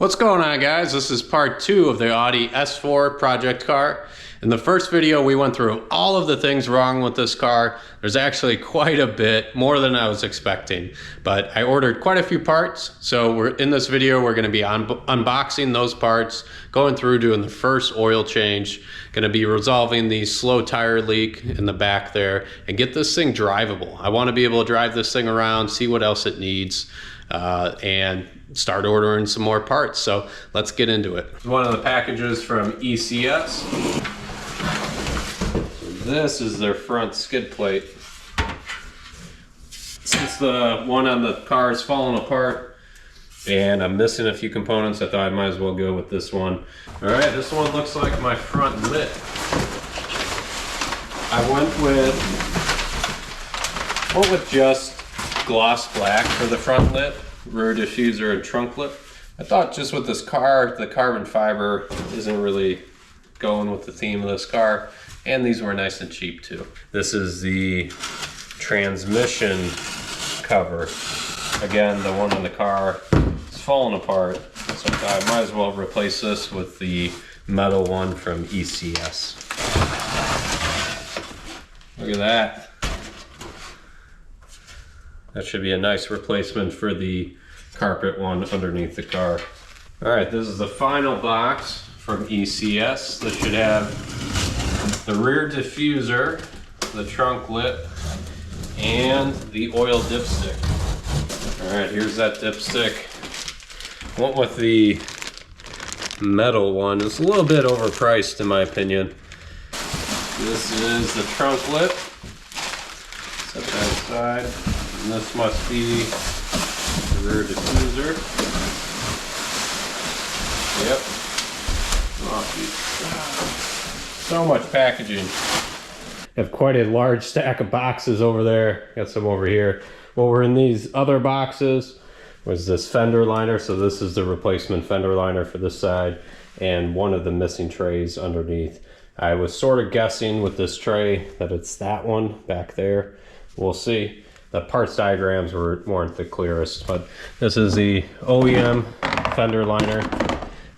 What's going on, guys? This is part 2 of the Audi S4 project car. In the first video we went through all of the things wrong with this car. There's actually quite a bit, more than I was expecting, but I ordered quite a few parts. So in this video we're going to be unboxing those parts, going through doing the first oil change, going to be resolving the slow tire leak in the back there, and get this thing drivable. I want to be able to drive this thing around, see what else it needs, and start ordering some more parts. So let's get into it. One of the packages from ECS. So this is their front skid plate. Since the one on the car is falling apart and I'm missing a few components, I thought I might as well go with this one. All right, this one looks like my front lip. I went with just gloss black for the front lip, rear diffuser and trunk lip. I thought just with this car, the carbon fiber isn't really going with the theme of this car, and these were nice and cheap too. This is the transmission cover. Again, the one on the car is falling apart, so I might as well replace this with the metal one from ECS. Look at that. That should be a nice replacement for the carpet one underneath the car. All right, this is the final box from ECS. This should have the rear diffuser, the trunk lip, and the oil dipstick. All right, here's that dipstick. Went with the metal one. It's a little bit overpriced in my opinion. This is the trunk lip. Set that aside. And this must be the rear diffuser. Yep. Oh, so much packaging. I have quite a large stack of boxes over there. Got some over here. What were in these other boxes was this fender liner. So this is the replacement fender liner for this side, and one of the missing trays underneath. I was sort of guessing with this tray that it's that one back there. We'll see. The parts diagrams weren't the clearest, but this is the OEM fender liner.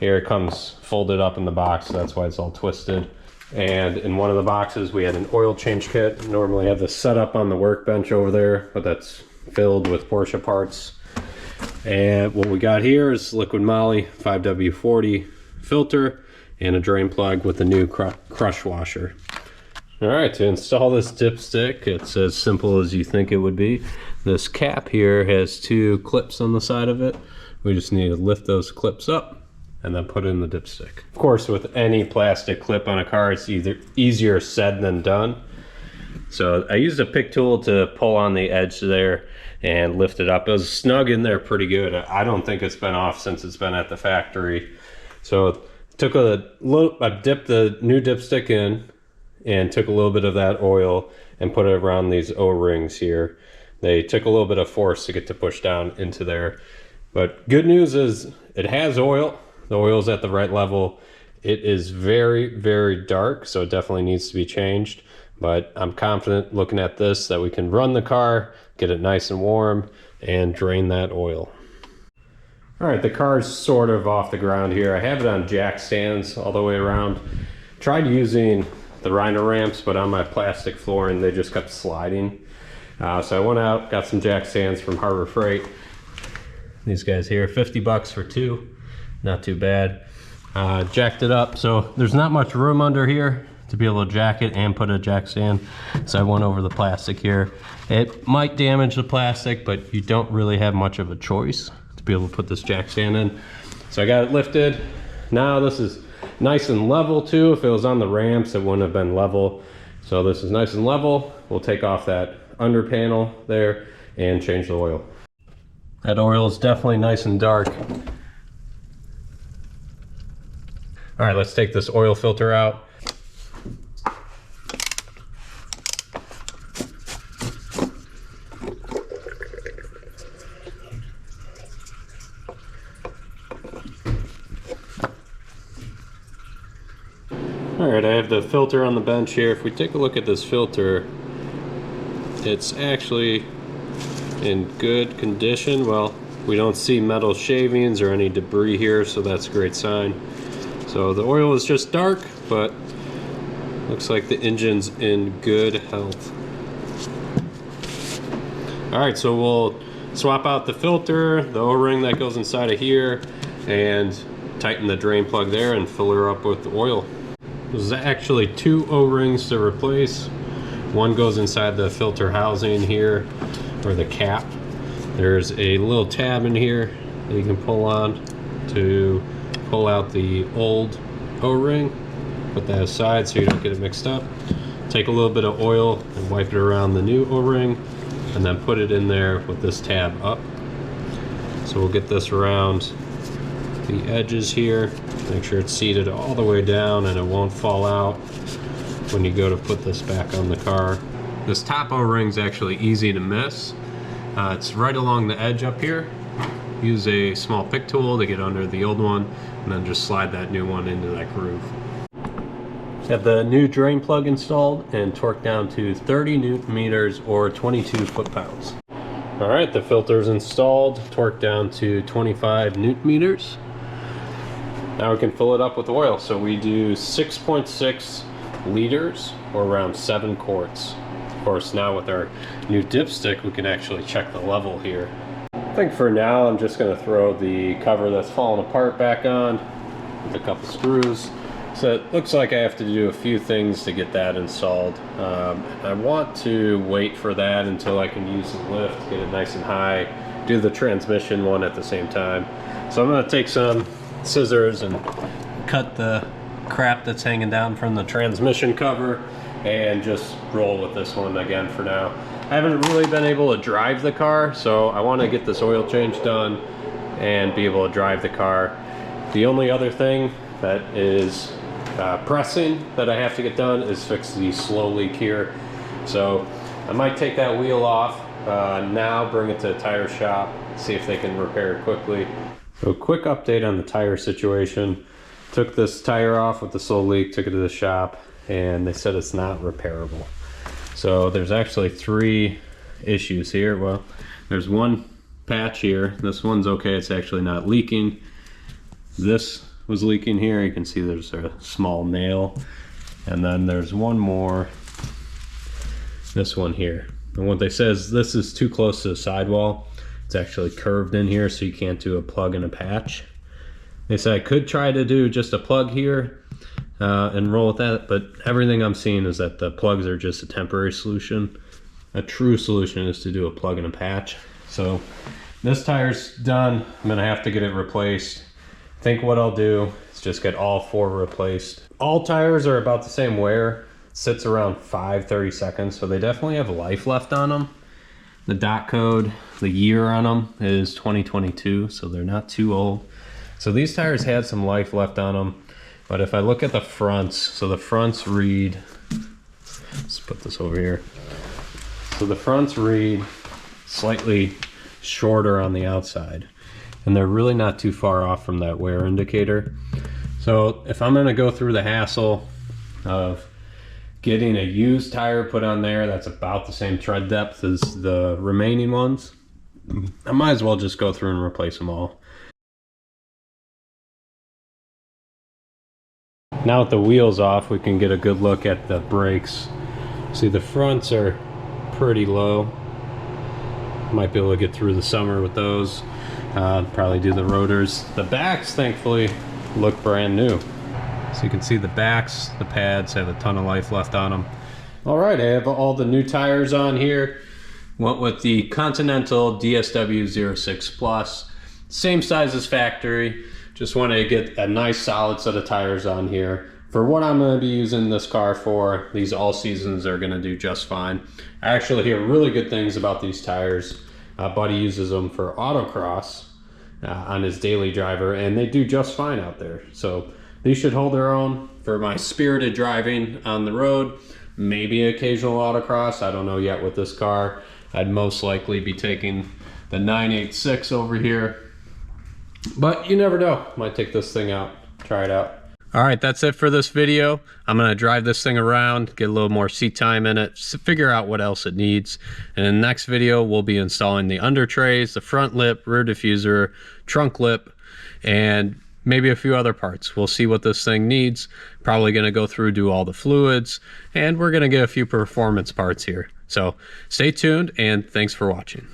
Here it comes folded up in the box, so that's why it's all twisted. And in one of the boxes we had an oil change kit. Normally I have this set up on the workbench over there, but that's filled with Porsche parts. And what we got here is liquid moly 5W40 filter and a drain plug with the new crush washer. All right, to install this dipstick, it's as simple as you think it would be. This cap here has 2 clips on the side of it. We just need to lift those clips up and then put in the dipstick. Of course, with any plastic clip on a car, it's either easier said than done. So I used a pick tool to pull on the edge there and lift it up. It was snug in there pretty good. I don't think it's been off since it's been at the factory. So I dipped the new dipstick in and took a little bit of that oil and put it around these O-rings here. They took a little bit of force to get to push down into there. But good news is it has oil. The oil's at the right level. It is very, very dark, so it definitely needs to be changed. But I'm confident looking at this that we can run the car, get it nice and warm, and drain that oil. All right, the car's sort of off the ground here. I have it on jack stands all the way around. Tried using the Rhino ramps, but on my plastic flooring they just kept sliding. So I went out, got some jack stands from Harbor Freight. These guys here, 50 bucks for 2, not too bad. Jacked it up, so there's not much room under here to be able to jack it and put a jack stand. So I went over the plastic here. It might damage the plastic, but you don't really have much of a choice to be able to put this jack stand in. So I got it lifted. Now this is nice and level too. If it was on the ramps, it wouldn't have been level. So this is nice and level. We'll take off that under panel there and change the oil. That oil is definitely nice and dark. All right, let's take this oil filter out. Alright, I have the filter on the bench here. If we take a look at this filter, it's actually in good condition. Well, We don't see metal shavings or any debris here, so that's a great sign. So the oil is just dark, but looks like the engine's in good health. All right, so we'll swap out the filter, the O-ring that goes inside of here, and tighten the drain plug there and fill her up with oil. There's actually 2 O-rings to replace. One goes inside the filter housing here, or the cap. There's a little tab in here that you can pull on to pull out the old O-ring. Put that aside so you don't get it mixed up. Take a little bit of oil and wipe it around the new O-ring, and then put it in there with this tab up. So we'll get this around the edges here. Make sure it's seated all the way down and it won't fall out when you go to put this back on the car. This top O-ring is actually easy to miss. It's right along the edge up here. Use a small pick tool to get under the old one, and then just slide that new one into that groove. Have the new drain plug installed and torqued down to 30 Newton meters or 22 foot-pounds. All right, the filter's installed, torqued down to 25 Newton meters. Now we can fill it up with oil. So we do 6.6 liters or around 7 quarts. Of course, now with our new dipstick, we can actually check the level here. I think for now, I'm just gonna throw the cover that's fallen apart back on with a couple screws. So it looks like I have to do a few things to get that installed. I want to wait for that until I can use the lift, get it nice and high, do the transmission one at the same time. So I'm gonna take some scissors and cut the crap that's hanging down from the transmission cover and just roll with this one again for now. I haven't really been able to drive the car, so I want to get this oil change done and be able to drive the car. The only other thing that is pressing that I have to get done is fix the slow leak here. So I might take that wheel off now, bring it to a tire shop, see if they can repair it quickly. So quick update on the tire situation. Took this tire off with the slow leak, took it to the shop, and they said it's not repairable. So there's actually 3 issues here. Well, there's one patch here. This one's okay, it's actually not leaking. This was leaking here. You can see there's a small nail. And then there's one more, this one here. And what they say is this is too close to the sidewall. It's actually curved in here, so you can't do a plug and a patch. They said I could try to do just a plug here and roll with that, but everything I'm seeing is that the plugs are just a temporary solution. A true solution is to do a plug and a patch. So this tire's done. I'm gonna have to get it replaced. I think what I'll do is just get all 4 replaced. All tires are about the same wear. It sits around 5-30 seconds, so they definitely have life left on them. The dot code, the year on them is 2022, so they're not too old. So these tires had some life left on them, but if I look at the fronts, so the fronts read, let's put this over here. So the fronts read slightly shorter on the outside, and they're really not too far off from that wear indicator. So if I'm gonna go through the hassle of getting a used tire put on there that's about the same tread depth as the remaining ones, I might as well just go through and replace them all. Now with the wheels off, we can get a good look at the brakes. See, the fronts are pretty low. Might be able to get through the summer with those. Probably do the rotors. The backs, thankfully, look brand new. So you can see the backs, the pads have a ton of life left on them. All right, I have all the new tires on here. Went with the Continental DSW 06 Plus. Same size as factory. Just wanted to get a nice solid set of tires on here. For what I'm going to be using this car for, these all seasons are going to do just fine. I actually hear really good things about these tires. Buddy uses them for autocross on his daily driver, and they do just fine out there. So these should hold their own for my spirited driving on the road. Maybe occasional autocross, I don't know yet with this car. I'd most likely be taking the 986 over here. But you never know, might take this thing out, try it out. All right, that's it for this video. I'm gonna drive this thing around, get a little more seat time in it, figure out what else it needs. And in the next video, we'll be installing the under trays, the front lip, rear diffuser, trunk lip, and maybe a few other parts. We'll see what this thing needs. Probably gonna go through, do all the fluids, and we're gonna get a few performance parts here. So stay tuned, and thanks for watching.